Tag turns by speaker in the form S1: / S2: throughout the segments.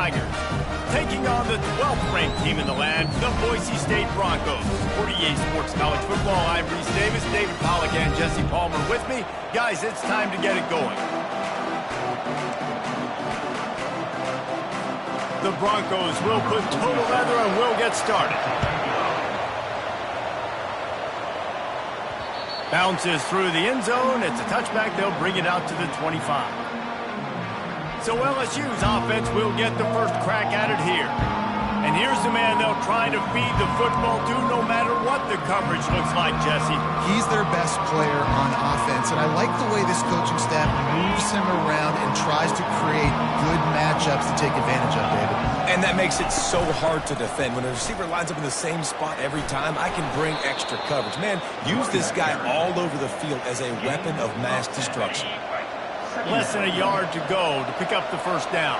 S1: Tigers, taking on the 12th ranked team in the land, the Boise State Broncos. For EA Sports College Football, I'm Reese Davis, David Pollack, and Jesse Palmer with me. Guys, it's time to get it going. The Broncos will put total leather and will get started. Bounces through the end zone. It's a touchback. They'll bring it out to the 25. So LSU's offense will get the first crack at it here. And here's the man they'll try to feed the football to no matter what the coverage looks like, Jesse.
S2: He's their best player on offense, and I like the way this coaching staff moves him around and tries to create good matchups to take advantage of, David.
S3: And that makes it so hard to defend. When a receiver lines up in the same spot every time, I can bring extra coverage. Man, use this guy all over the field as a weapon of mass destruction.
S1: Less than a yard to go to pick up the first down.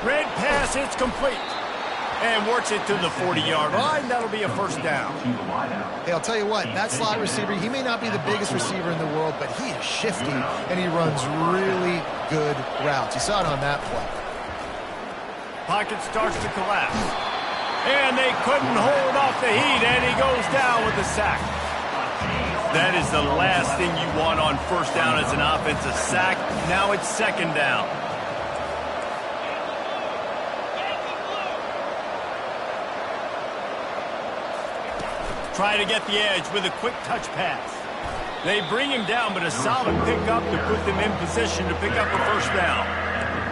S1: Red pass, it's complete. And works it to the 40-yard line. That'll be a first down.
S2: Hey, I'll tell you what, that slot receiver, he may not be the biggest receiver in the world, but he is shifty, and he runs really good routes. You saw it on that play.
S1: Pocket starts to collapse. And they couldn't hold off the heat, and he goes down with the sack. That is the last thing you want on first down as an offensive sack. Now it's second down. Try to get the edge with a quick touch pass. They bring him down, but a solid pickup to put them in position to pick up the first down.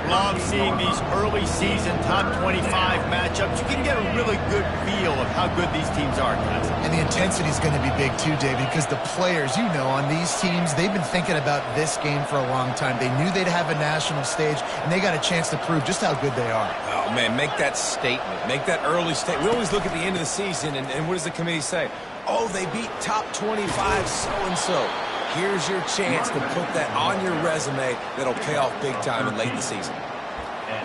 S1: Love seeing these early season top 25 matchups. You can get a really good feel of how good these teams are, guys.
S2: And the intensity is going to be big too, David, because the players, you know, on these teams, they've been thinking about this game for a long time. They knew they'd have a national stage, and they got a chance to prove just how good they are.
S3: Oh, man, make that statement. Make that early statement. We always look at the end of the season, and what does the committee say? Oh, they beat top 25 so-and-so. Here's your chance to put that on your resume that'll pay off big time and late in the season.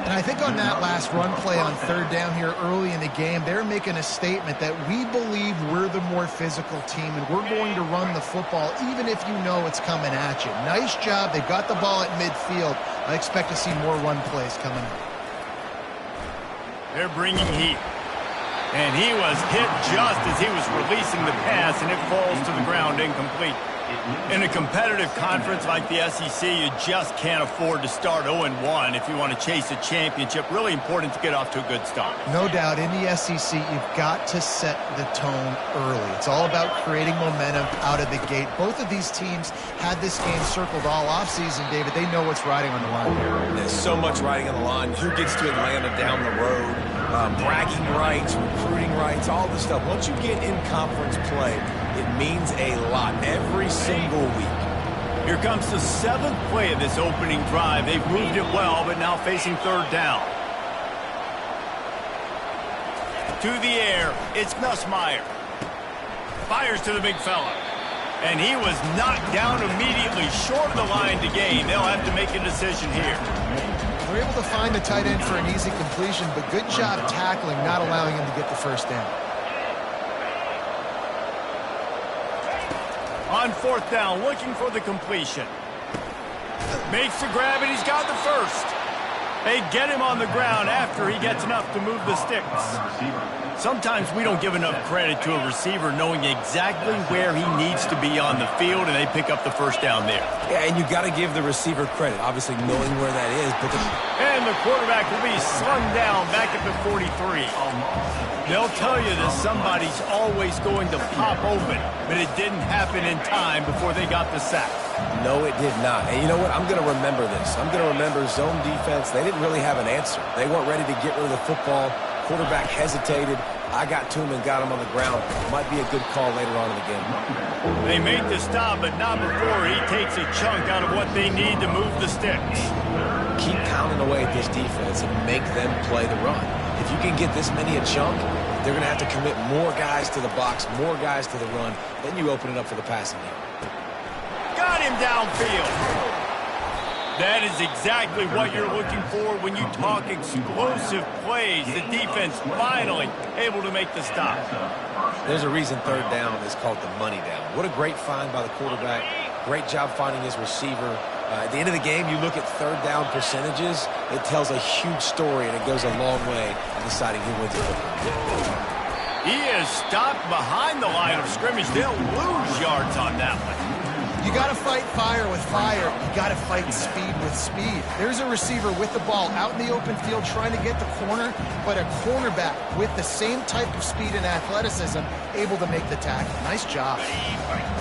S2: And I think on that last run play on third down here early in the game, they're making a statement that we believe we're the more physical team and we're going to run the football even if you know it's coming at you. Nice job. They got the ball at midfield. I expect to see more run plays coming up.
S1: They're bringing heat. And he was hit just as he was releasing the pass, and it falls to the ground incomplete. In a competitive conference like the SEC, you just can't afford to start 0-1 if you want to chase a championship. Really important to get off to a good start.
S2: No doubt, in the SEC, you've got to set the tone early. It's all about creating momentum out of the gate. Both of these teams had this game circled all offseason, David. They know what's riding on the line here.
S3: There's so much riding on the line. Who gets to Atlanta down the road? Bragging rights, recruiting rights, all this stuff. Once you get in conference play, it means a lot every single week.
S1: Here comes the 7th play of this opening drive. They've moved it well, but now facing third down. To the air, it's Nussmeier. Fires to the big fella. And he was knocked down immediately short of the line to gain. They'll have to make a decision here.
S2: They're able to find the tight end for an easy completion, but good job tackling, not allowing him to get the first down.
S1: On fourth down, looking for the completion. Makes the grab, and he's got the first. They get him on the ground after he gets enough to move the sticks. Sometimes we don't give enough credit to a receiver knowing exactly where he needs to be on the field, and they pick up the first down there.
S3: Yeah, and you got to give the receiver credit, obviously knowing where that is.
S1: And the quarterback will be slung down back at the 43. They'll tell you that somebody's always going to pop open, but it didn't happen in time before they got the sack.
S3: No, it did not. And you know what? I'm going to remember this. I'm going to remember zone defense. They didn't really have an answer. They weren't ready to get rid of the football. Quarterback hesitated. I got to him and got him on the ground. Might be a good call later on in the game.
S1: They make the stop, but not before he takes a chunk out of what they need to move the sticks.
S3: Keep pounding away at this defense and make them play the run. If you can get this many a chunk, they're going to have to commit more guys to the box, more guys to the run. Then you open it up for the passing game.
S1: Got him downfield. That is exactly what you're looking for when you talk explosive plays. The defense finally able to make the stop.
S3: There's a reason third down is called the money down. What a great find by the quarterback. Great job finding his receiver. At the end of the game, you look at third down percentages, it tells a huge story, and it goes a long way in deciding who wins a football game.
S1: He is stopped behind the line of scrimmage. They'll lose yards on that one.
S2: You got to fight fire with fire. You got to fight speed with speed. There's a receiver with the ball out in the open field trying to get the corner, but a cornerback with the same type of speed and athleticism able to make the tackle. Nice job.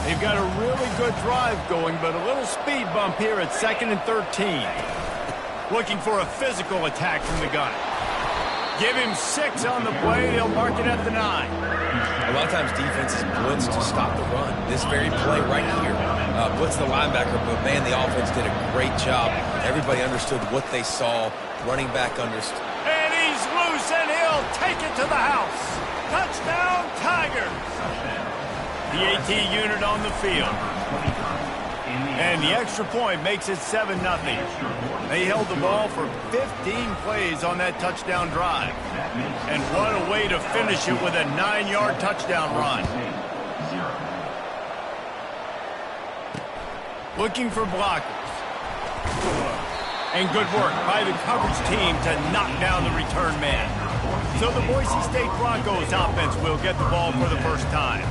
S1: They've got a really good drive going, but a little speed bump here at 2nd and 13. Looking for a physical attack from the gun. Give him 6 on the play. They'll mark it at the 9.
S3: A lot of times defenses blitz to stop the run. This very play right here, blitz the linebacker, but man, the offense did a great job. Everybody understood what they saw. Running back understood.
S1: And he's loose, and he'll take it to the house. Touchdown, Tigers. The AT unit on the field. And the extra point makes it 7-0. They held the ball for 15 plays on that touchdown drive. And what a way to finish it with a 9-yard touchdown run. Looking for blockers. And good work by the coverage team to knock down the return man. So the Boise State Broncos offense will get the ball for the first time.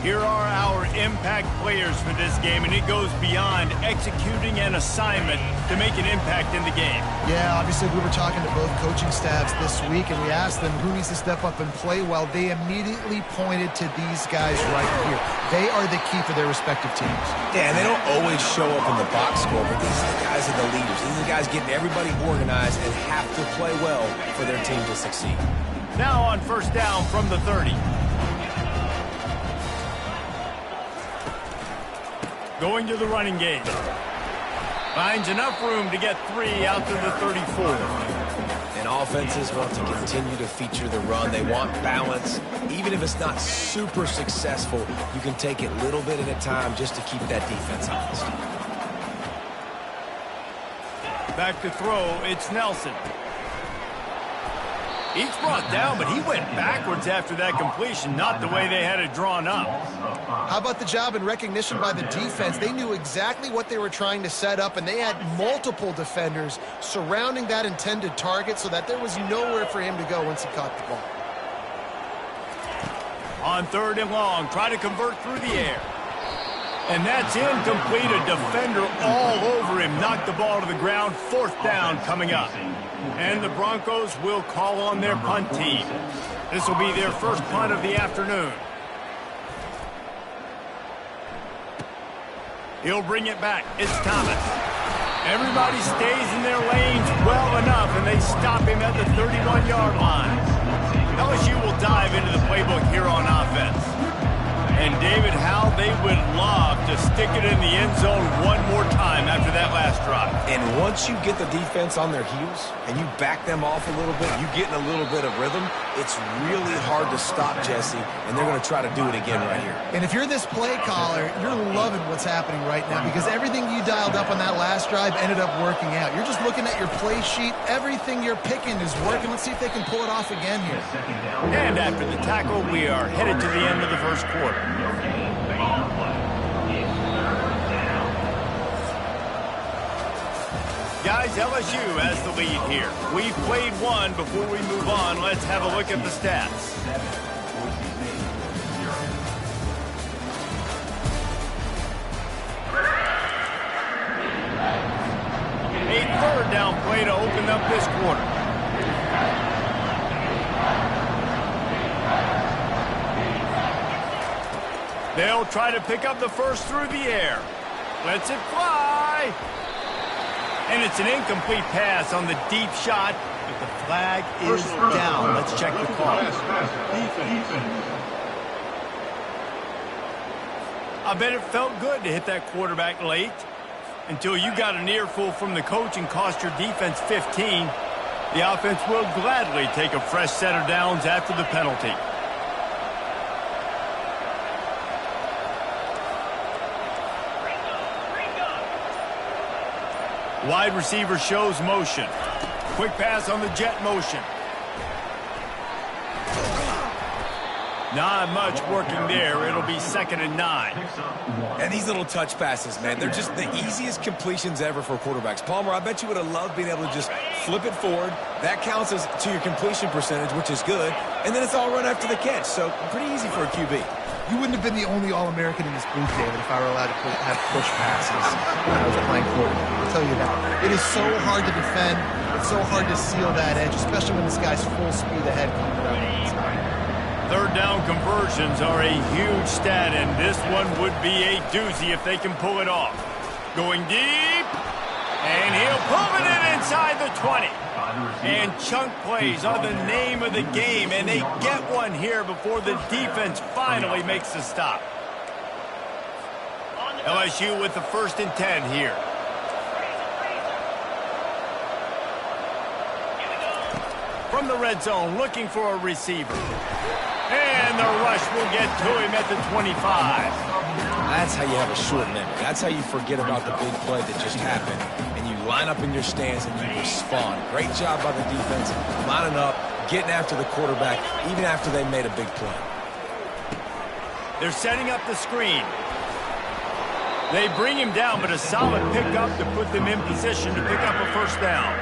S1: Here are our impact players for this game, and it goes beyond executing an assignment to make an impact in the game.
S2: Yeah, obviously we were talking to both coaching staffs this week, and we asked them who needs to step up and play well. They immediately pointed to these guys right here. They are the key for their respective teams.
S3: Yeah, and they don't always show up in the box score, but these are the guys are the leaders. These are the guys getting everybody organized and have to play well for their team to succeed.
S1: Now on first down from the 30. Going to the running game. Finds enough room to get 3 out to the 34.
S3: And offenses want to continue to feature the run. They want balance. Even if it's not super successful, you can take it little bit at a time just to keep that defense honest.
S1: Back to throw, it's Nelson. He's brought down, but he went backwards after that completion, not the way they had it drawn up.
S2: How about the job and recognition by the defense? They knew exactly what they were trying to set up, and they had multiple defenders surrounding that intended target so that there was nowhere for him to go once he caught the ball.
S1: On 3rd and long, try to convert through the air. And that's incomplete. A defender all over him. Knocked the ball to the ground. 4th down coming up. And the Broncos will call on their punt team. This will be their first punt of the afternoon. He'll bring it back. It's Thomas. Everybody stays in their lanes well enough, and they stop him at the 31-yard line. LSU will dive into the playbook here on offense. And David, how they would love to stick it in the end zone one more time after that last drive.
S3: And once you get the defense on their heels and you back them off a little bit, you get in a little bit of rhythm, it's really hard to stop, Jesse, and they're going to try to do it again right here.
S2: And if you're this play caller, you're loving what's happening right now because everything you dialed up on that last drive ended up working out. You're just looking at your play sheet. Everything you're picking is working. Let's see if they can pull it off again here.
S1: And after the tackle, we are headed to the end of the first quarter. Guys, LSU has the lead here. We've played one. Before we move on, let's have a look at the stats. A 3rd down play to open up this quarter. They'll try to pick up the first through the air. Lets it fly. And it's an incomplete pass on the deep shot, but the flag is down. Let's check the call. I bet it felt good to hit that quarterback late until you got an earful from the coach and cost your defense 15. The offense will gladly take a fresh set of downs after the penalty. Wide receiver shows motion. Quick pass on the jet motion. Not much working there. It'll be 2nd and 9.
S3: And these little touch passes, man, they're just the easiest completions ever for quarterbacks. Palmer, I bet you would have loved being able to just flip it forward. That counts as to your completion percentage, which is good. And then it's all run after the catch, so pretty easy for a QB.
S2: You wouldn't have been the only All-American in this booth, David, if I were allowed to have push passes when I was playing quarterback. I'll tell you that. It is so hard to defend. It's so hard to seal that edge, especially when this guy's full speed ahead coming around the inside.
S1: 3rd down conversions are a huge stat, and this one would be a doozy if they can pull it off. Going deep, and he'll pull it in inside the 20. And chunk plays are the name of the game, and they get one here before the defense finally makes the stop. LSU with the 1st and 10 here. From the red zone, looking for a receiver. And the rush will get to him at the 25.
S3: That's how you have a short memory. That's how you forget about the big play that just happened. And you line up in your stance and you respond. Great job by the defense, lining up, getting after the quarterback, even after they made a big play.
S1: They're setting up the screen. They bring him down, but a solid pickup to put them in position to pick up a 1st down.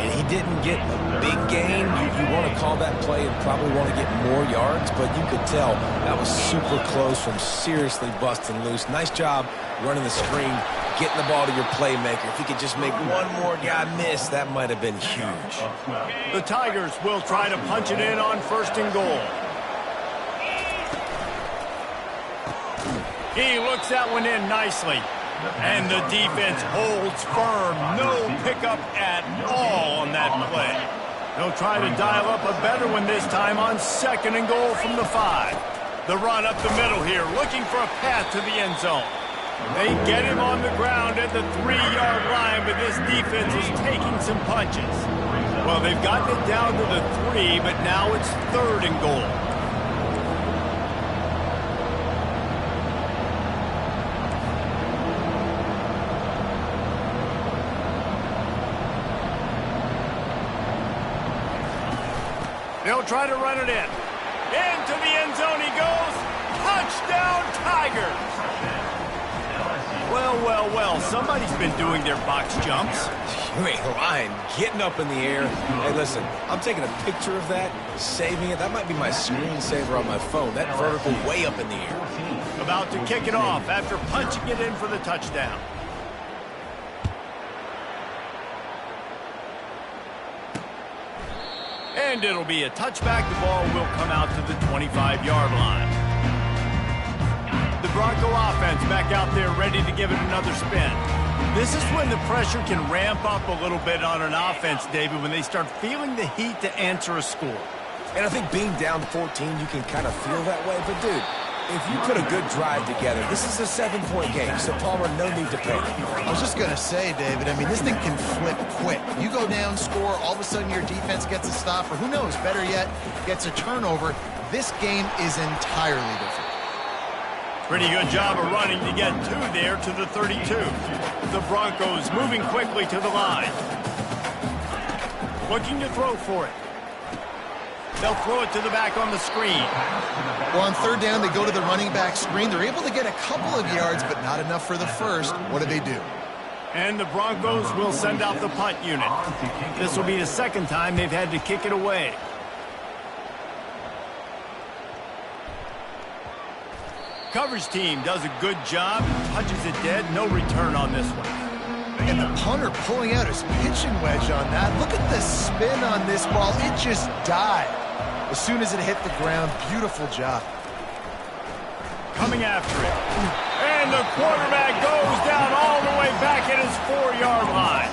S3: And he didn't get a big gain. You want to call that play and probably want to get more yards, but you could tell that was super close from seriously busting loose. Nice job running the screen, getting the ball to your playmaker. If he could just make one more guy miss, that might have been huge.
S1: The Tigers will try to punch it in on 1st and goal. He looks that one in nicely. And the defense holds firm. No pickup at all on that play. They'll try to dial up a better one this time on 2nd and goal from the 5. The run up the middle here, looking for a path to the end zone. They get him on the ground at the 3-yard line, but this defense is taking some punches. Well, they've gotten it down to the 3, but now it's 3rd and goal. They'll try to run it in. Into the end zone he goes. Touchdown, Tigers. Well, well, well. Somebody's been doing their box jumps.
S3: You ain't lying. Getting up in the air. Hey, listen, I'm taking a picture of that, saving it. That might be my screensaver on my phone. That vertical way up in the air.
S1: About to kick it off after punching it in for the touchdown. And it'll be a touchback. The ball will come out to the 25-yard line. The Bronco offense back out there ready to give it another spin. This is when the pressure can ramp up a little bit on an offense, David, when they start feeling the heat to answer a score.
S3: And I think being down 14, you can kind of feel that way. But, dude, if you put a good drive together, this is a 7-point game, so Palmer, no need to panic.
S2: I was just going to say, David, I mean, this thing can flip quick. You go down, score, all of a sudden your defense gets a stop, or who knows, better yet, gets a turnover. This game is entirely different.
S1: Pretty good job of running to get 2 there to the 32. The Broncos moving quickly to the line. Looking to throw for it. They'll throw it to the back on the screen.
S2: Well, on 3rd down, they go to the running back screen. They're able to get a couple of yards, but not enough for the 1st. What do?
S1: And the Broncos will send out the punt unit. This will be the 2nd time they've had to kick it away. Coverage team does a good job. Punches it dead. No return on this one.
S2: And the punter pulling out his pitching wedge on that. Look at the spin on this ball. It just died as soon as it hit the ground. Beautiful job.
S1: Coming after it. And the quarterback goes down all the way back at his 4-yard line.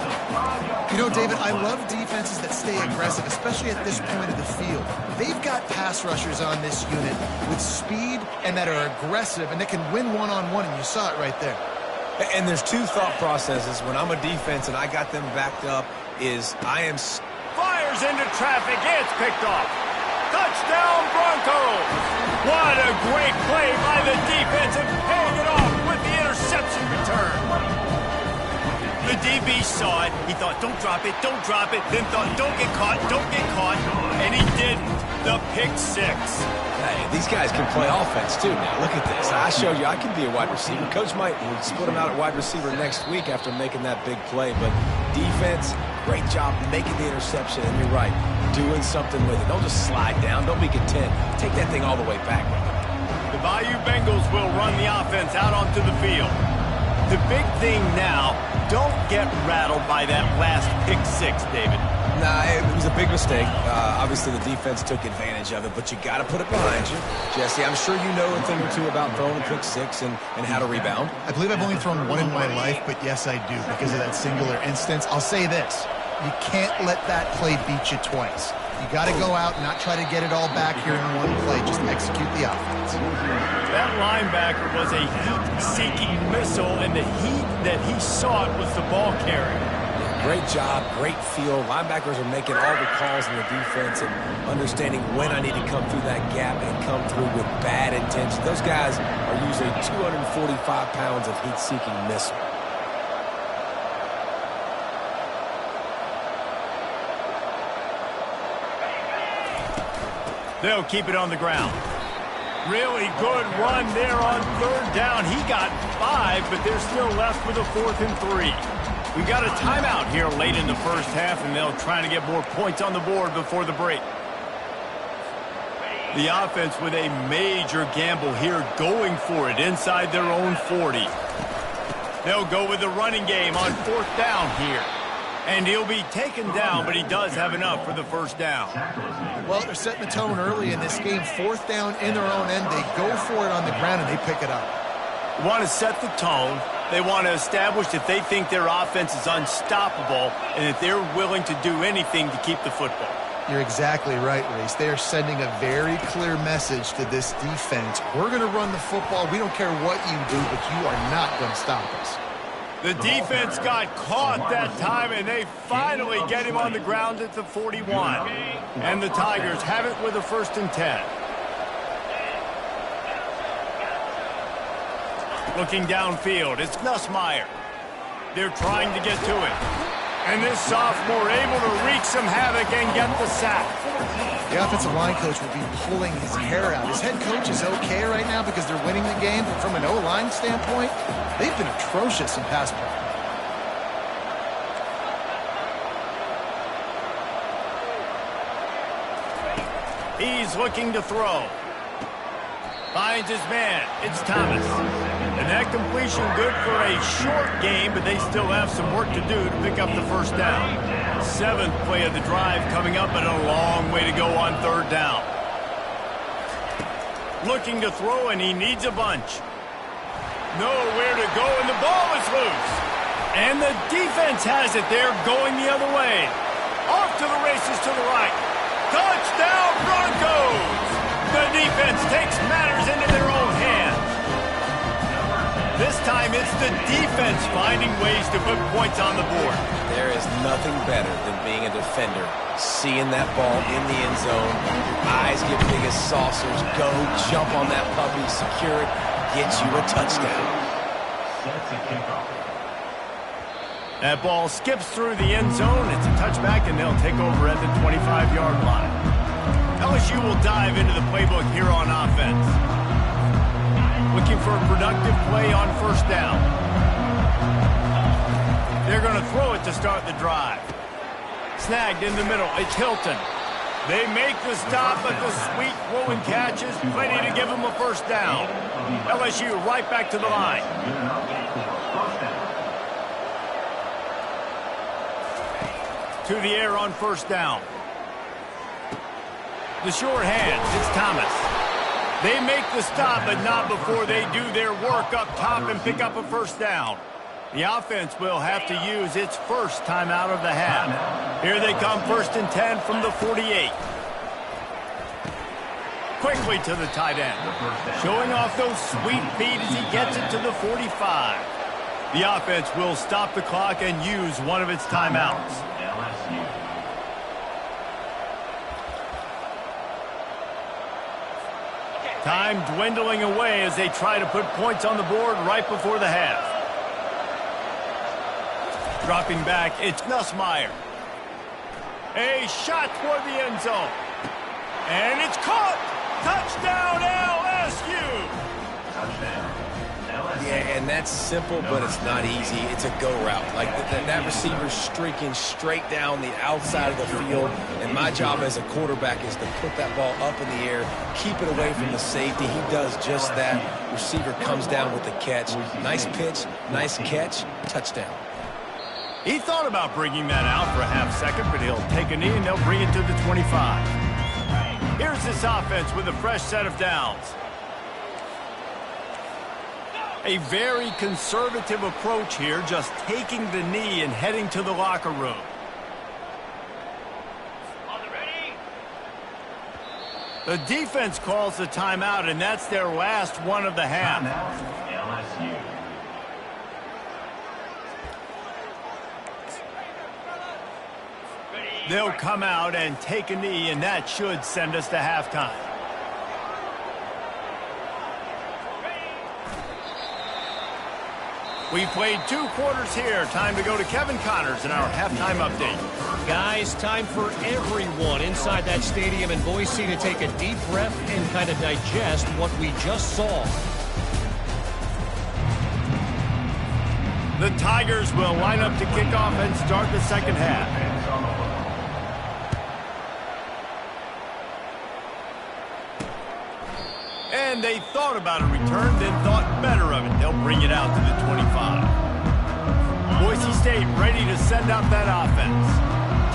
S2: You know, David, I love defenses that stay aggressive, especially at this point of the field. They've got pass rushers on this unit with speed and that are aggressive and that can win one-on-one, and you saw it right there.
S3: And there's 2 thought processes when I'm a defense and I got them backed up is I am...
S1: Fires into traffic. It's picked off. Touchdown, Broncos. What a great play by the defense and paying it off with the interception return. The DB saw it. He thought, don't drop it, don't drop it. Then thought, don't get caught, don't get caught. And he didn't. The pick six.
S3: Hey, these guys can play offense, too. Now, look at this. I showed you I can be a wide receiver. Coach might split him out at wide receiver next week after making that big play. But defense, great job making the interception. And you're right, doing something with it. Don't just slide down. Don't be content. Take that thing all the way back.
S1: The Bayou Bengals will run the offense out onto the field. The big thing now, don't get rattled by that last pick six, David.
S3: Nah, it was a big mistake. Obviously, the defense took advantage of it, but you got to put it behind you. Jesse, I'm sure you know a thing or two about throwing a pick six and how to rebound.
S2: I believe I've only thrown one in my life, but yes, I do because of that singular instance. I'll say this. You can't let that play beat you twice. You got to go out and not try to get it all back here in one play. Just execute the offense.
S1: That linebacker was a heat-seeking missile, and the heat that he sought was the ball carrier.
S3: Great job, great feel. Linebackers are making all the calls in the defense and understanding when I need to come through that gap and come through with bad intention. Those guys are usually 245 pounds of heat-seeking missile.
S1: They'll keep it on the ground. Really good run there on third down. He got 5, but they're still left with a 4th and 3. We got a timeout here late in the first half, and they'll try to get more points on the board before the break. The offense with a major gamble here, going for it inside their own 40. They'll go with the running game on 4th down here. And he'll be taken down, but he does have enough for the first down.
S2: Well, they're setting the tone early in this game. 4th down in their own end. They go for it on the ground, and they pick it up.
S1: They want to set the tone. They want to establish that they think their offense is unstoppable and that they're willing to do anything to keep the football.
S2: You're exactly right, Reese. They are sending a very clear message to this defense. We're going to run the football. We don't care what you do, but you are not going to stop us.
S1: The defense got caught that time, and they finally get him on the ground at the 41. And the Tigers have it with a 1st and 10. Looking downfield, it's Nussmeier. They're trying to get to it. And this sophomore able to wreak some havoc and get the sack.
S2: The offensive line coach will be pulling his hair out. His head coach is okay right now because they're winning the game, but from an O-line standpoint, they've been atrocious in pass play.
S1: He's looking to throw. Finds his man. It's Thomas. And that completion good for a short game, but they still have some work to do to pick up the 1st down. 7th play of the drive coming up, but a long way to go on 3rd down. Looking to throw, and he needs a bunch. Nowhere to go, and the ball is loose. And the defense has it. They're going the other way. Off to the races to the right. Touchdown, Broncos! The defense takes matters into their own hands. This time it's the defense finding ways to put points on the board.
S3: There is nothing better than being a defender, seeing that ball in the end zone, your eyes get big as saucers, go jump on that puppy, secure it, get you a touchdown.
S1: That ball skips through the end zone. It's a touchback, and they'll take over at the 25-yard line. LSU will dive into the playbook here on offense. Looking for a productive play on 1st down. They're going to throw it to start the drive. Snagged in the middle. It's Hilton. They make the stop, but the sweet throw and catch is plenty to give them a 1st down. LSU right back to the line. To the air on 1st down. The sure hands, it's Thomas. They make the stop, but not before they do their work up top and pick up a 1st down. The offense will have to use its first timeout of the half. Here they come, 1st and 10 from the 48. Quickly to the tight end. Showing off those sweet feet as he gets it to the 45. The offense will stop the clock and use one of its timeouts. Time dwindling away as they try to put points on the board right before the half. Dropping back, it's Nussmeier. A shot toward the end zone. And it's caught! Touchdown, LSU!
S3: Yeah, and that's simple, but it's not easy. It's a go route. Like, that receiver's streaking straight down the outside of the field, and my job as a quarterback is to put that ball up in the air, keep it away from the safety. He does just that. Receiver comes down with the catch. Nice pitch, nice catch, touchdown.
S1: He thought about bringing that out for a half second, but he'll take a knee and they'll bring it to the 25. Here's this offense with a fresh set of downs. A very conservative approach here, just taking the knee and heading to the locker room. The defense calls the timeout, and that's their last one of the half.
S4: LSU.
S1: They'll come out and take a knee, and that should send us to halftime. We played 2 quarters here. Time to go to Kevin Connors in our halftime update.
S5: Guys, time for everyone inside that stadium in Boise to take a deep breath and kind of digest what we just saw.
S1: The Tigers will line up to kick off and start the second half. And they thought about a return, then thought better of it. They'll bring it out to the 25. Boise State ready to send out that offense.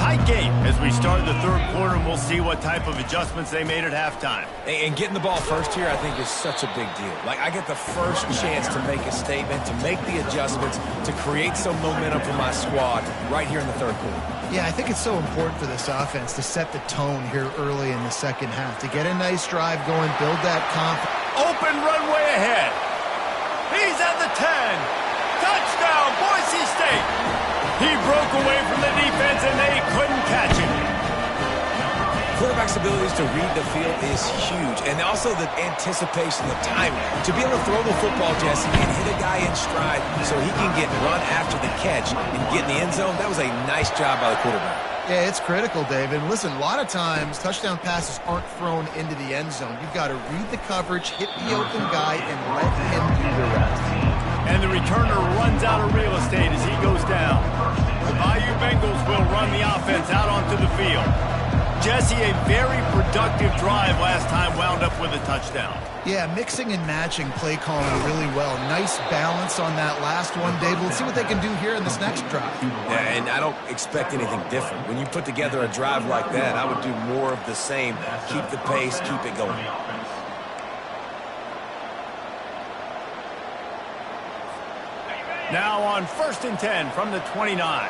S1: Tight game as we start the third quarter, and we'll see what type of adjustments they made at halftime.
S3: And getting the ball first here, I think, is such a big deal. Like, I get the first chance to make a statement, to make the adjustments, to create some momentum for my squad right here in the third quarter.
S2: Yeah, I think it's so important for this offense to set the tone here early in the second half, to get a nice drive going, build that confidence.
S1: Open runway ahead. He's at the 10. Touchdown, Boise State. He broke away from the defense, and they couldn't catch him.
S3: Quarterback's abilities to read the field is huge, and also the anticipation, the timing. To be able to throw the football, Jesse, and hit a guy in stride so he can get run after the catch and get in the end zone, that was a nice job by the quarterback.
S2: Yeah, it's critical, David. Listen, a lot of times touchdown passes aren't thrown into the end zone. You've got to read the coverage, hit the open guy, and let him do the rest.
S1: And the returner runs out of real estate as he goes down. The Bayou Bengals will run the offense out onto the field. Jesse, a very productive drive last time wound up with a touchdown.
S2: Yeah, mixing and matching play calling really well. Nice balance on that last one, David. Let's see what they can do here in this next drive.
S3: Yeah, and I don't expect anything different. When you put together a drive like that, I would do more of the same. Keep the pace, keep it going.
S1: Now on 1st and 10 from the 29.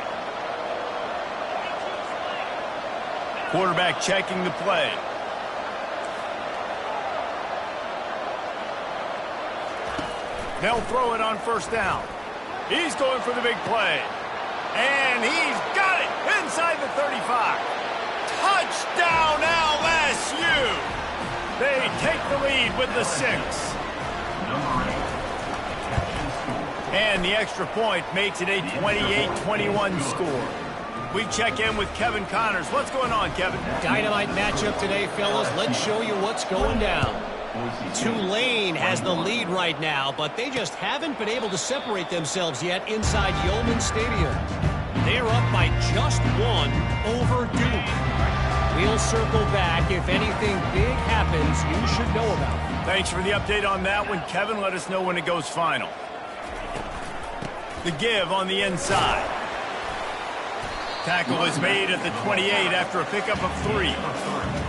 S1: Quarterback checking the play. They'll throw it on 1st down. He's going for the big play. And he's got it inside the 35. Touchdown LSU! They take the lead with the 6. And the extra point makes it a 28-21 score. We check in with Kevin Connors. What's going on, Kevin?
S5: Dynamite matchup today, fellas. Let's show you what's going down. Tulane has the lead right now, but they just haven't been able to separate themselves yet inside Yeoman Stadium. They're up by just 1 over Duke. We'll circle back. If anything big happens, you should know about it.
S1: Thanks for the update on that one, Kevin. Let us know when it goes final. The give on the inside. Tackle is made at the 28 after a pickup of 3.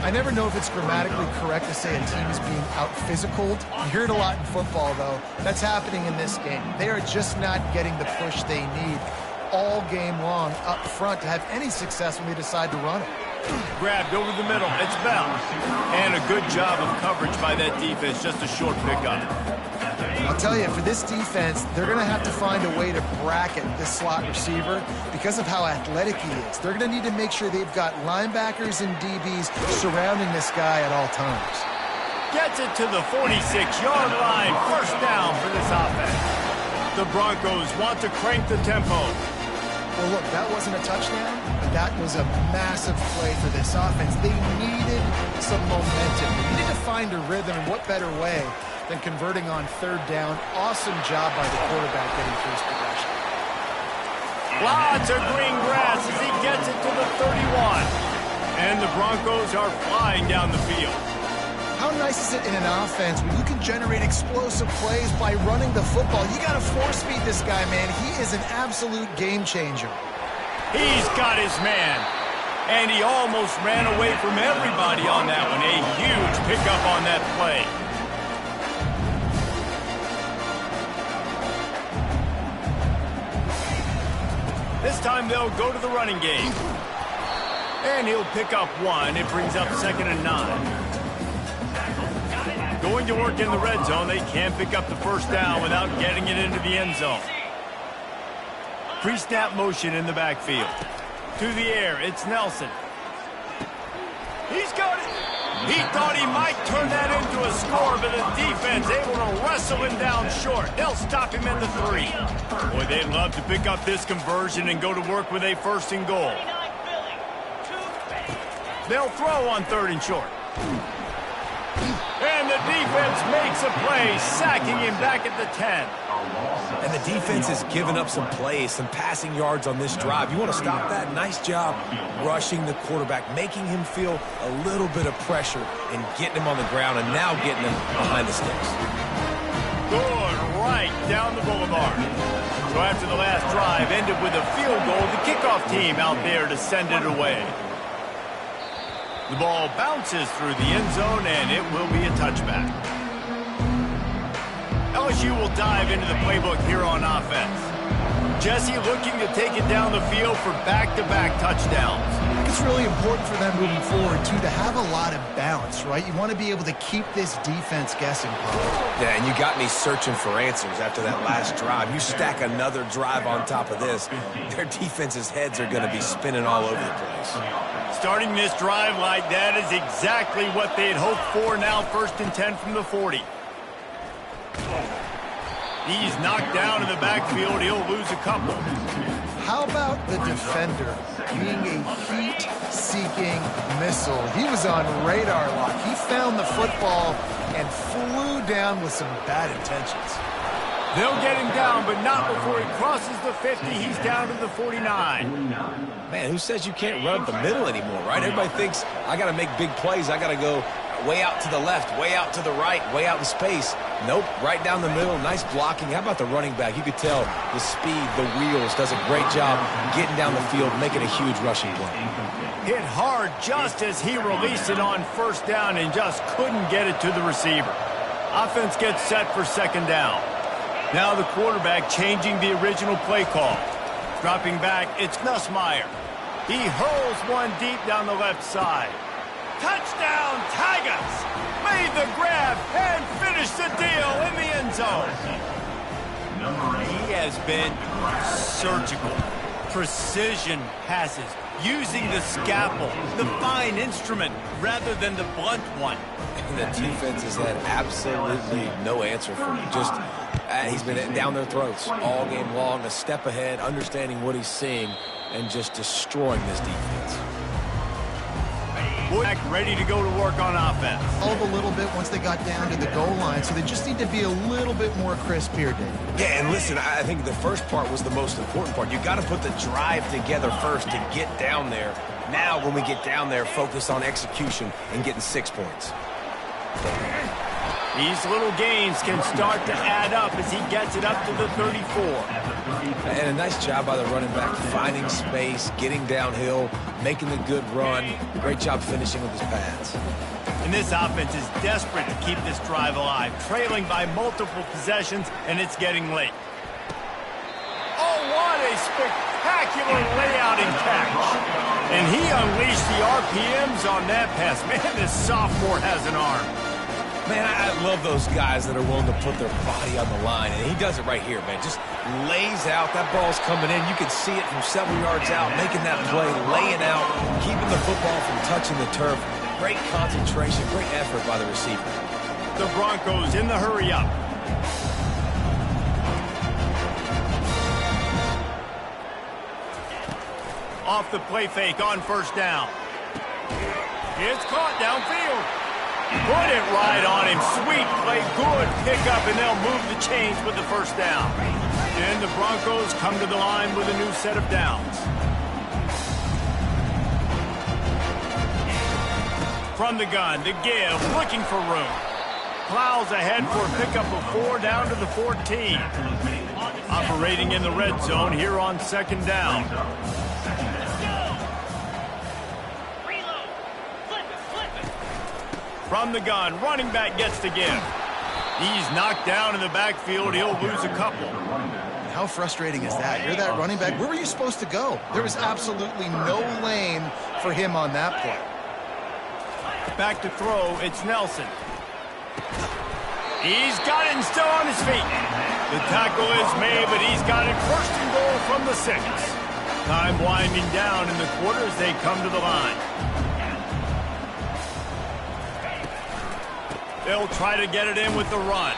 S2: I never know if it's grammatically correct to say a team is being out-physicaled. You hear it a lot in football, though. That's happening in this game. They are just not getting the push they need all game long up front to have any success when they decide to run it.
S1: Grabbed over the middle. It's Bell. And a good job of coverage by that defense. Just a short pickup.
S2: I'll tell you, for this defense, they're going to have to find a way to bracket this slot receiver because of how athletic he is. They're going to need to make sure they've got linebackers and DBs surrounding this guy at all times.
S1: Gets it to the 46-yard line. 1st down for this offense. The Broncos want to crank the tempo.
S2: Well, look, that wasn't a touchdown, but that was a massive play for this offense. They needed some momentum. They needed to find a rhythm, and what better way than converting on third down. Awesome job by the quarterback getting through his progression.
S1: Lots of green grass as he gets it to the 31. And the Broncos are flying down the field.
S2: How nice is it in an offense when you can generate explosive plays by running the football? You got to force feed this guy, man. He is an absolute game changer.
S1: He's got his man. And he almost ran away from everybody on that one. A huge pickup on that play. This time they'll go to the running game. And he'll pick up one. It brings up 2nd and 9. Going to work in the red zone. They can't pick up the first down without getting it into the end zone. Pre-snap motion in the backfield. To the air, it's Nelson. He's got it. He thought he might turn that into a score, but the defense able to wrestle him down short. They'll stop him at the 3. Boy, they'd love to pick up this conversion and go to work with a 1st and goal. They'll throw on 3rd and short. And the defense makes a play, sacking him back at the 10.
S3: And the defense has given up some plays, some passing yards on this drive. You want to stop that? Nice job rushing the quarterback, making him feel a little bit of pressure and getting him on the ground and now getting him behind the sticks.
S1: Good, right down the boulevard. So after the last drive ended with a field goal, the kickoff team out there to send it away. The ball bounces through the end zone, and it will be a touchback. LSU will dive into the playbook here on offense. Jesse looking to take it down the field for back-to-back touchdowns.
S2: It's really important for them moving forward, too, to have a lot of balance, right? You want to be able to keep this defense guessing, Paul.
S3: Yeah, and you got me searching for answers after that last drive. You stack another drive on top of this, their defense's heads are going to be spinning all over the place.
S1: Starting this drive like that is exactly what they'd hoped for. Now 1st and 10 from the 40. He's knocked down in the backfield. He'll lose a couple.
S2: How about the defender being a heat-seeking missile? He was on radar lock. He found the football and flew down with some bad intentions.
S1: They'll get him down, but not before he crosses the 50. He's down to the 49.
S3: Man, who says you can't run up the middle anymore, right? Everybody thinks, I got to make big plays. I got to go way out to the left, way out to the right, way out in space. Nope, right down the middle, nice blocking. How about the running back? You could tell the speed, the wheels, does a great job getting down the field, making a huge rushing play.
S1: Hit hard just as he released it on 1st down and just couldn't get it to the receiver. Offense gets set for 2nd down. Now the quarterback changing the original play call. Dropping back, it's Nussmeier. He hurls one deep down the left side. Touchdown, Tigers! Made the grab and finished the deal in the end zone. He has been surgical. Precision passes, using the scalpel, the fine instrument, rather than the blunt one.
S3: And the defense has had absolutely no answer for him. Just, he's been down their throats all game long, a step ahead, understanding what he's seeing, and just destroying this defense.
S1: Back ready to go to work on offense.
S2: A little bit once they got down to the goal line, so they just need to be a little bit more crisp here, Dave.
S3: Yeah, and listen, I think the first part was the most important part. You got to put the drive together first to get down there. Now, when we get down there, focus on execution and getting 6 points.
S1: These little gains can start to add up as he gets it up to the 34.
S3: And a nice job by the running back, finding space, getting downhill, making the good run. Great job finishing with his pads.
S1: And this offense is desperate to keep this drive alive, trailing by multiple possessions, and it's getting late. Oh, what a spectacular layout and catch. And he unleashed the RPMs on that pass. Man, this sophomore has an arm.
S3: Man, I love those guys that are willing to put their body on the line, and he does it right here, man. Just lays out. That ball's coming in. You can see it from several yards out, making that play, laying out, keeping the football from touching the turf. Great concentration, great effort by the receiver.
S1: The Broncos in the hurry-up. Off the play fake on first down. It's caught downfield. Put it right on him. Sweet play, good pickup, and they'll move the chains with the first down. And the Broncos come to the line with a new set of downs. From the gun, the give, looking for room. Plows ahead for a pickup of 4 down to the 14. Operating in the red zone here on second down. From the gun, running back gets the give. He's knocked down in the backfield. He'll lose a couple.
S2: How frustrating is that? You're that running back. Where were you supposed to go? There was absolutely no lane for him on that play.
S1: Back to throw, it's Nelson. He's got it and still on his feet. The tackle is made, but he's got it first and goal from the 6. Time winding down in the quarter as they come to the line. They'll try to get it in with the run.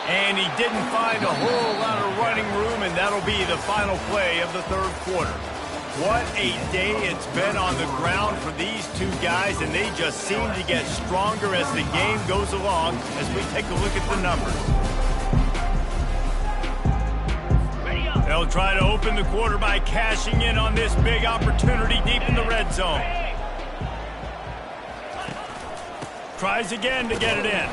S1: And he didn't find a whole lot of running room, and that'll be the final play of the third quarter. What a day it's been on the ground for these two guys, and they just seem to get stronger as the game goes along as we take a look at the numbers. They'll try to open the quarter by cashing in on this big opportunity deep in the red zone. Tries again to get it in.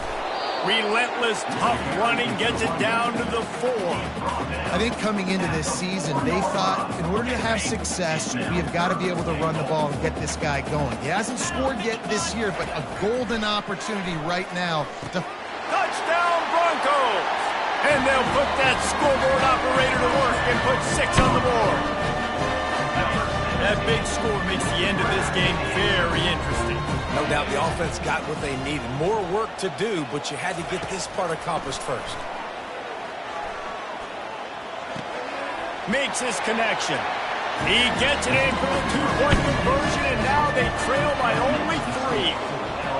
S1: Relentless, tough running, gets it down to the 4.
S2: I think coming into this season, they thought in order to have success, we have got to be able to run the ball and get this guy going. He hasn't scored yet this year, but a golden opportunity right now to...
S1: Touchdown, Broncos! And they'll put that scoreboard operator to work and put 6 on the board. That big score makes the end of this game very interesting.
S3: No doubt the offense got what they needed. More work to do, but you had to get this part accomplished first.
S1: Makes his connection. He gets it in for the 2-point conversion, and now they trail by only 3.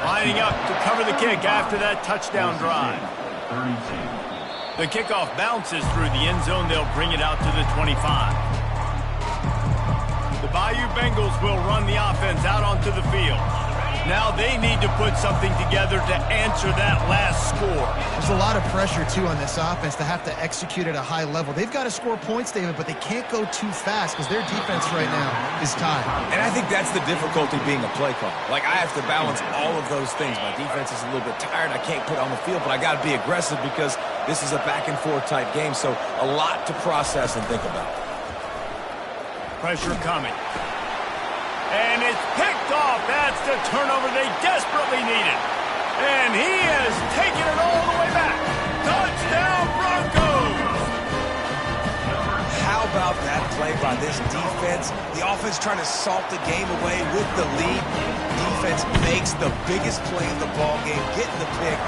S1: Lining up to cover the kick after that touchdown drive. The kickoff bounces through the end zone. They'll bring it out to the 25. The Bayou Bengals will run the offense out onto the field. Now they need to put something together to answer that last score.
S2: There's a lot of pressure, too, on this offense to have to execute at a high level. They've got to score points, David, but they can't go too fast because their defense right now is tied.
S3: And I think that's the difficulty being a play caller. Like, I have to balance all of those things. My defense is a little bit tired. I can't put it on the field, but I got to be aggressive because this is a back-and-forth type game, so a lot to process and think about.
S1: Pressure coming. And it's picked off. That's the turnover they desperately needed. And he has taken it all the way back. Touchdown, Broncos!
S3: How about that play by this defense? The offense trying to salt the game away with the lead. Defense makes the biggest play of the ball game, getting the pick,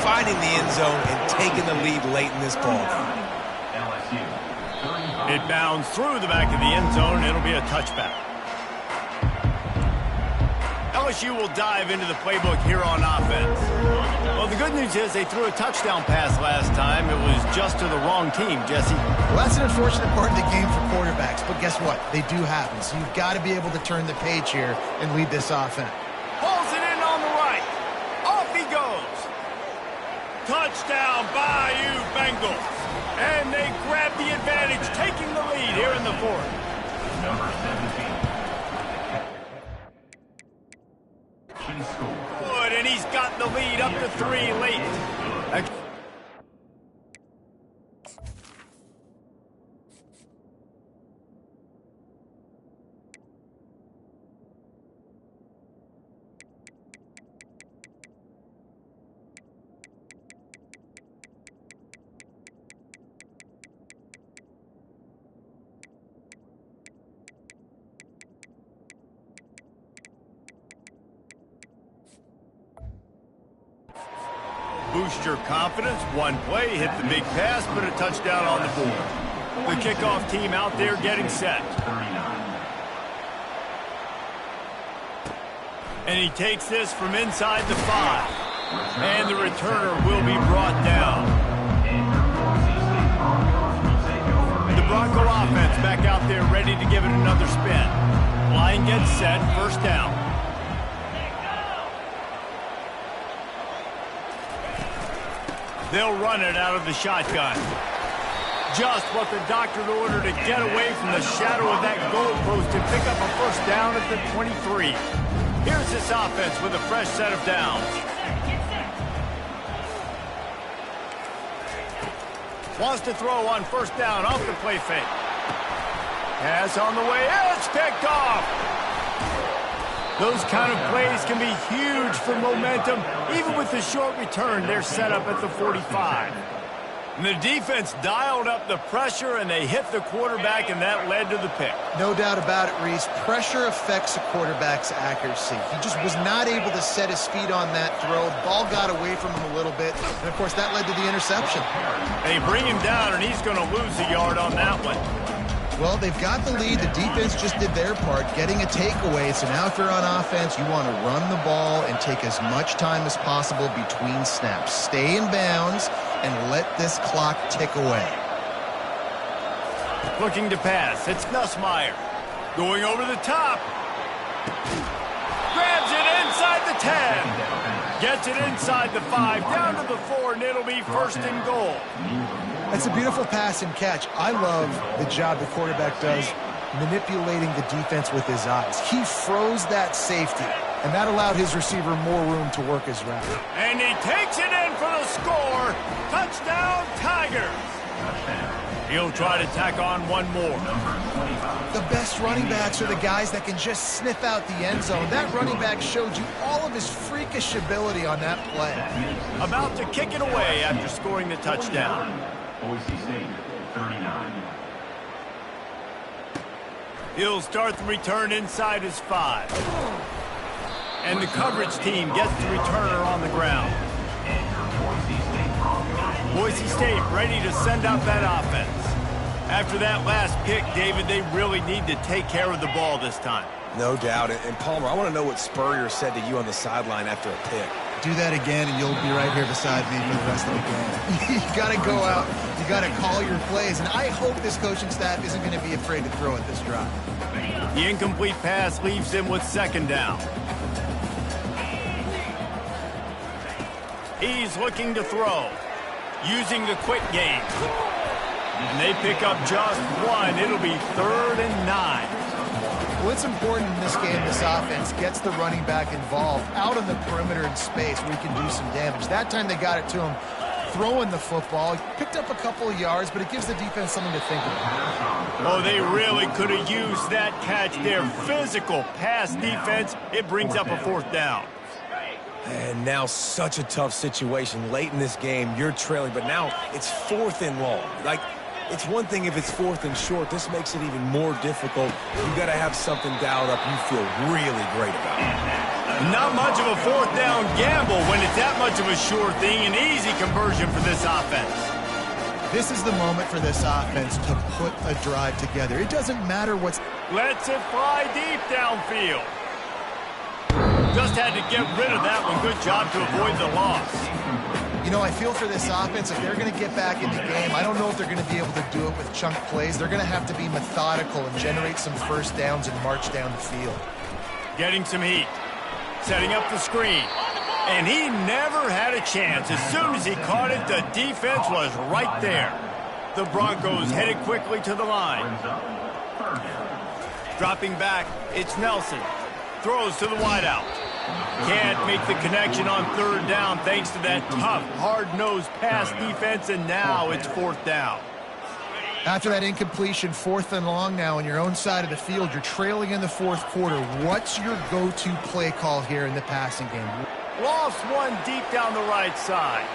S3: finding the end zone, and taking the lead late in this ball game.
S1: It bounds through the back of the end zone, and it'll be a touchback. LSU will dive into the playbook here on offense. Well, the good news is they threw a touchdown pass last time. It was just to the wrong team, Jesse.
S2: Well, that's an unfortunate part of the game for quarterbacks, but guess what? They do happen, so you've got to be able to turn the page here and lead this offense.
S1: Pulls it in on the right. Off he goes. Touchdown, Bayou Bengals. And they grab the advantage, taking the lead here in the 4th. Number 17. Good, and he's got the lead up to 3 late. Boost your confidence. One play, hit the big pass, put a touchdown on the board. The kickoff team out there getting set. And he takes this from inside the 5. And the returner will be brought down. The Bronco offense back out there ready to give it another spin. Line gets set, first down. They'll run it out of the shotgun. Just what the doctor ordered to get away from the shadow of that goalpost and pick up a first down at the 23. Here's this offense with a fresh set of downs. Wants to throw on first down off the play fake. Pass on the way. It's picked off. Those kind of plays can be huge for momentum. Even with the short return, they're set up at the 45. And the defense dialed up the pressure, and they hit the quarterback, and that led to the pick.
S2: No doubt about it, Reese. Pressure affects a quarterback's accuracy. He just was not able to set his feet on that throw. The ball got away from him a little bit, and, of course, that led to the interception.
S1: They bring him down, and he's going to lose a yard on that one.
S2: Well, they've got the lead. The defense just did their part, getting a takeaway. So now if you're on offense, you want to run the ball and take as much time as possible between snaps. Stay in bounds and let this clock tick away.
S1: Looking to pass. It's Nussmeier. Going over the top. Grabs it inside the 10. Gets it inside the 5. Down to the 4, and it'll be first and goal.
S2: That's a beautiful pass and catch. I love the job the quarterback does manipulating the defense with his eyes. He froze that safety, and that allowed his receiver more room to work his route.
S1: And he takes it in for the score. Touchdown, Tigers. He'll try to tack on one more.
S2: The best running backs are the guys that can just sniff out the end zone. That running back showed you all of his freakish ability on that play.
S1: About to kick it away after scoring the touchdown.
S4: Boise State, 39.
S1: He'll start the return inside his 5. And the coverage team gets the returner on the ground. Boise State ready to send out that offense. After that last pick, David, they really need to take care of the ball this time.
S3: No doubt. And Palmer, I want to know what Spurrier said to you on the sideline after a pick.
S2: Do that again, and you'll be right here beside me for the rest of the game. You got to go out. You got to call your plays, and I hope this coaching staff isn't going to be afraid to throw at this drive.
S1: The incomplete pass leaves him with second down. He's looking to throw, using the quick game. And they pick up just one. It'll be 3rd and 9.
S2: Well, it's important in this game this offense gets the running back involved out on the perimeter in space where he can do some damage. That time they got it to him throwing the football. He picked up a couple of yards, but it gives the defense something to think about.
S1: Oh, they really could have used that catch there. Physical pass defense. It brings up a 4th down.
S3: And now such a tough situation. Late in this game, you're trailing, but now it's 4th and long. Like, it's one thing if it's 4th and short. This makes it even more difficult. You got to have something dialed up you feel really great about.
S1: Not much of a 4th down gamble when it's that much of a sure thing. An easy conversion for this offense.
S2: This is the moment for this offense to put a drive together. It doesn't matter what's...
S1: Lets it fly deep downfield. Just had to get rid of that one. Good job to avoid the loss.
S2: You know, I feel for this offense, if they're going to get back in the game, I don't know if they're going to be able to do it with chunk plays. They're going to have to be methodical and generate some first downs and march down the field.
S1: Getting some heat. Setting up the screen. And he never had a chance. As soon as he caught it, the defense was right there. The Broncos headed quickly to the line. Dropping back, it's Nelson. Throws to the wideout. Can't make the connection on 3rd down thanks to that tough, hard-nosed pass defense, and now it's 4th down.
S2: After that incompletion, 4th and long now on your own side of the field, you're trailing in the 4th quarter. What's your go-to play call here in the passing game?
S1: Lost one deep down the right side.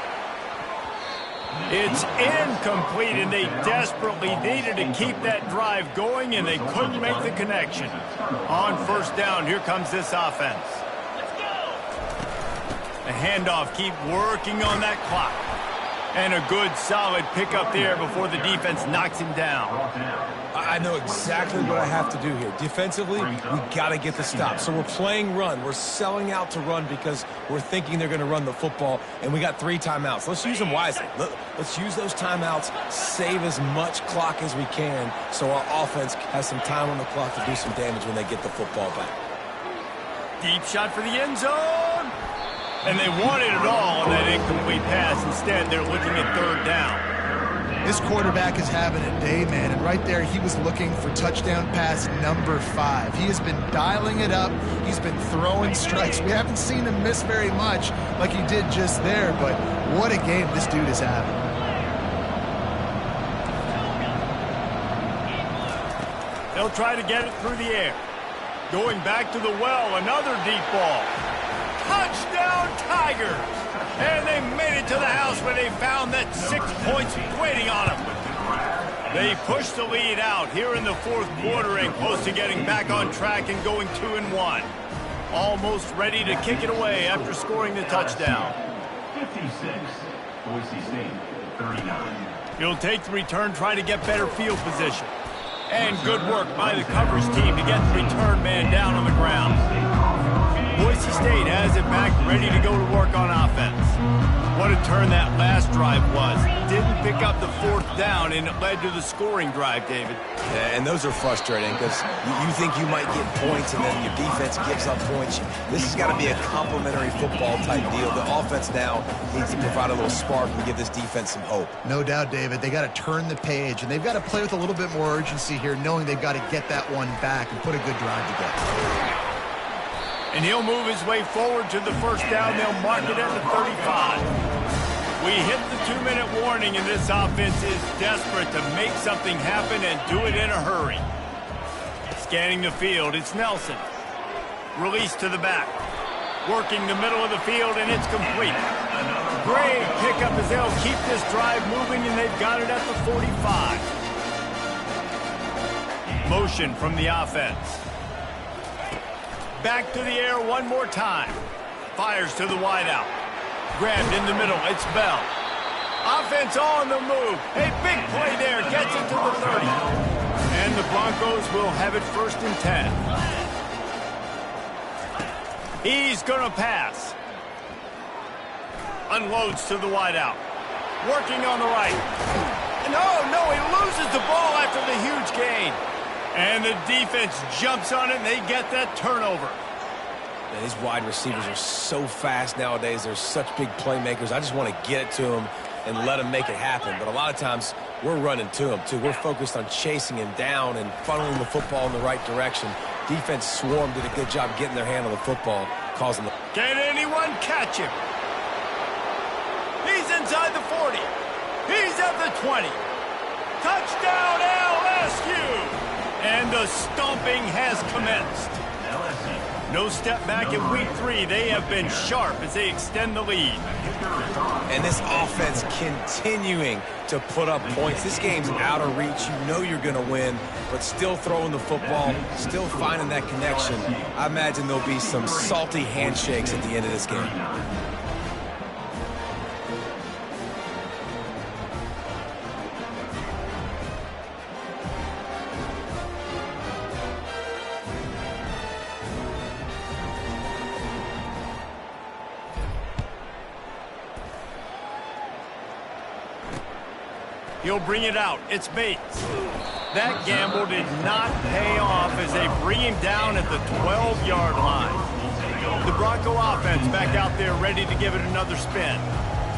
S1: It's incomplete, and they desperately needed to keep that drive going, and they couldn't make the connection. On 1st down, here comes this offense. The handoff, keep working on that clock. And a good, solid pickup there before the defense knocks him down.
S3: I know exactly what I have to do here. Defensively, we got to get the stop. So we're playing run. We're selling out to run because we're thinking they're going to run the football, and we got 3 timeouts. Let's use them wisely. Let's use those timeouts, save as much clock as we can so our offense has some time on the clock to do some damage when they get the football back.
S1: Deep shot for the end zone. And they wanted it all on that incomplete pass. Instead, they're looking at 3rd down.
S2: This quarterback is having a day, man, and right there he was looking for touchdown pass number 5. He has been dialing it up. He's been throwing strikes. We haven't seen him miss very much like he did just there, but what a game this dude is having.
S1: They'll try to get it through the air. Going back to the well, another deep ball. Touchdown, Tigers! And they made it to the house where they found that 6 points waiting on them. They pushed the lead out here in the 4th quarter and close to getting back on track and going 2-1. Almost ready to kick it away after scoring the touchdown.
S4: 56, Boise State, 39.
S1: He'll take the return, try to get better field position. And good work by the coverage team to get the return man down on the ground. Boise State has it back, ready to go to work on offense. What a turn that last drive was. Didn't pick up the 4th down, and it led to the scoring drive, David.
S3: Yeah, and those are frustrating because you think you might get points, and then your defense gives up points. This has got to be a complementary football-type deal. The offense now needs to provide a little spark and give this defense some hope.
S2: No doubt, David. They got to turn the page, and they've got to play with a little bit more urgency here, knowing they've got to get that one back and put a good drive together.
S1: And he'll move his way forward to the 1st down. They'll mark it at the 35. We hit the 2-minute warning, and this offense is desperate to make something happen and do it in a hurry. Scanning the field, it's Nelson. Release to the back. Working the middle of the field, and it's complete. Great pickup as they'll keep this drive moving, and they've got it at the 45. Motion from the offense. Back to the air one more time. Fires to the wideout. Grabbed in the middle. It's Bell. Offense on the move. A big play there. Gets it to the 30. And the Broncos will have it 1st and 10. He's going to pass. Unloads to the wideout. Working on the right. No, he loses the ball after the huge gain. And the defense jumps on it, and they get that turnover.
S3: Man, these wide receivers are so fast nowadays. They're such big playmakers. I just want to get it to them and let them make it happen. But a lot of times, we're running to them, too. We're focused on chasing him down and funneling the football in the right direction. Defense swarm did a good job getting their hand on the football, causing the...
S1: Can anyone catch him? He's inside the 40. He's at the 20. Touchdown, LSU! And the stomping has commenced. No step back in week 3. They have been sharp as they extend the lead.
S3: And this offense continuing to put up points. This game's out of reach. You know you're going to win, but still throwing the football, still finding that connection. I imagine there'll be some salty handshakes at the end of this game.
S1: He'll bring it out. It's Bates. That gamble did not pay off as they bring him down at the 12-yard line. The Bronco offense back out there ready to give it another spin.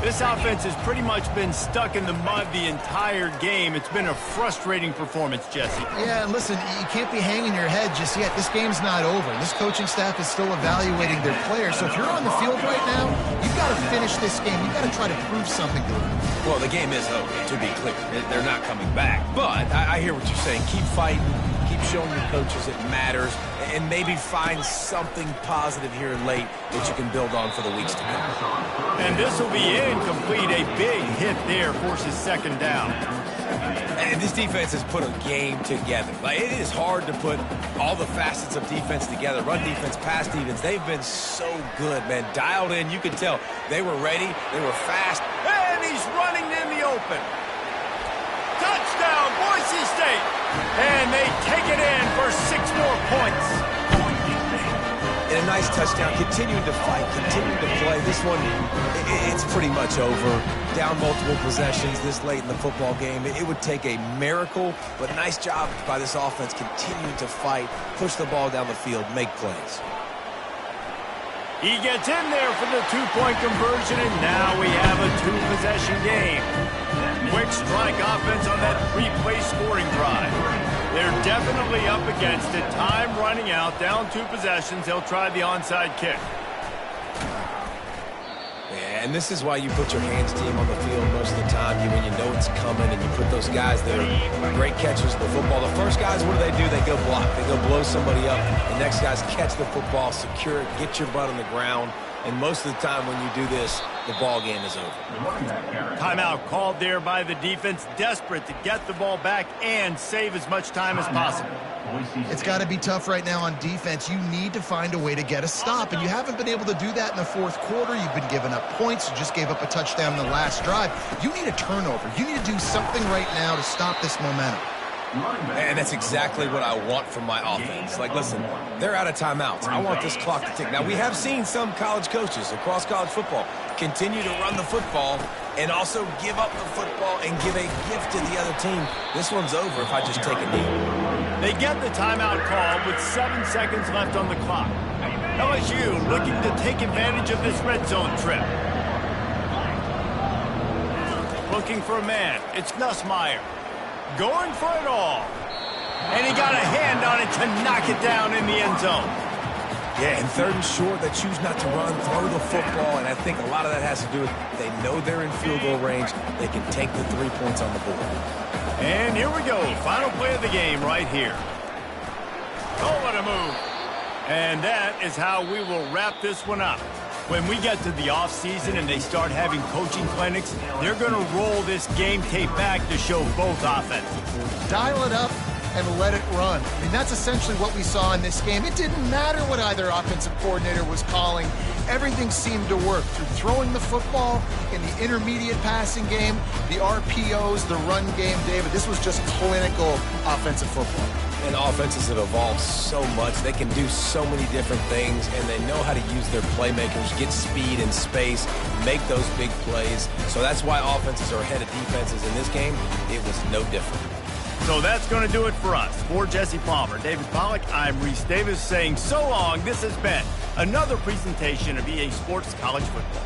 S1: This offense has pretty much been stuck in the mud the entire game. It's been a frustrating performance, Jesse.
S2: Yeah, and listen, you can't be hanging your head just yet. This game's not over. This coaching staff is still evaluating their players. So if you're on the field right now, you've got to finish this game. You've got to try to prove something to them.
S3: Well, the game is over, to be clear. They're not coming back. But I hear what you're saying. Keep fighting. Keep showing your coaches it matters. And maybe find something positive here late that you can build on for the weeks to come.
S1: And this will be incomplete. A big hit there forces 2nd down.
S3: And this defense has put a game together. Like, it is hard to put all the facets of defense together. Run defense, pass defense. They've been so good, man. Dialed in. You can tell they were ready. They were fast.
S1: And he's running open. Touchdown, Boise State. And they take it in for 6 more points.
S3: And a nice touchdown, continuing to fight, continuing to play. This one, it's pretty much over. Down multiple possessions this late in the football game. It would take a miracle, but nice job by this offense continuing to fight, push the ball down the field, make plays.
S1: He gets in there for the 2-point conversion, and now we have a 2-possession game. Quick strike offense on that 3-play scoring drive. They're definitely up against it. Time running out, down 2 possessions. They'll try the onside kick.
S3: Yeah, and this is why you put your hands team on the field most of the time. When you know it's coming, and you put those guys that are great catchers of the football. The first guys, what do? They go block. They go blow somebody up. The next guys catch the football, secure it, get your butt on the ground. And most of the time when you do this, the ball game is over.
S1: Timeout called there by the defense, desperate to get the ball back and save as much time as possible.
S2: It's got to be tough right now on defense. You need to find a way to get a stop, and you haven't been able to do that in the 4th quarter. You've been giving up points. You just gave up a touchdown in the last drive. You need a turnover. You need to do something right now to stop this momentum.
S3: And that's exactly what I want from my offense. Like, listen, they're out of timeouts. I want this clock to tick. Now, we have seen some college coaches across college football continue to run the football and also give up the football and give a gift to the other team. This one's over if I just take a knee.
S1: They get the timeout called with 7 seconds left on the clock. LSU looking to take advantage of this red zone trip. Looking for a man. It's Nussmeier. Going for it all. And he got a hand on it to knock it down in the end zone.
S3: Yeah, and 3rd and short, they choose not to run, throw the football, and I think a lot of that has to do with they know they're in field goal range. They can take the 3 points on the board.
S1: And here we go. Final play of the game right here. Oh, what a move. And that is how we will wrap this one up. When we get to the offseason and they start having coaching clinics, they're going to roll this game tape back to show both offenses.
S2: Dial it up and let it run. I mean, that's essentially what we saw in this game. It didn't matter what either offensive coordinator was calling. Everything seemed to work through throwing the football in the intermediate passing game, the RPOs, the run game, David. This was just clinical offensive football.
S3: And offenses have evolved so much. They can do so many different things, and they know how to use their playmakers, get speed and space, make those big plays. So that's why offenses are ahead of defenses in this game. It was no different.
S1: So that's going to do it for us. For Jesse Palmer, David Pollack, I'm Reese Davis saying so long. This has been another presentation of EA Sports College Football.